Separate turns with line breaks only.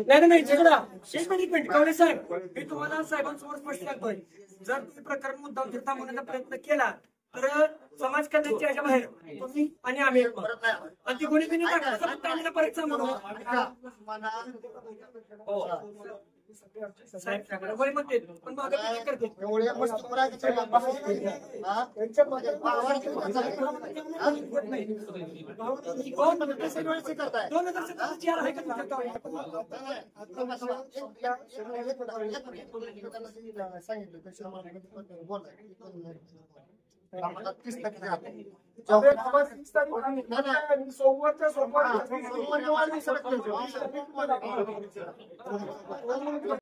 नाही नाही झगडा एक मिनिट कवडे साहेब, मी तुम्हाला साहेबांसमोर स्पष्ट करतोय, जर तुम्ही प्रकरण मुद्दाम थांबवण्याचा प्रयत्न केला तर समाज कल्याणच्या ह्याच्या बाहेर तुम्ही आणि आम्ही आणि ती कोणी बिनी टाकण्याचा परीक्षा म्हणून साहेब वय म्हणते पण मागे करते
सोमवार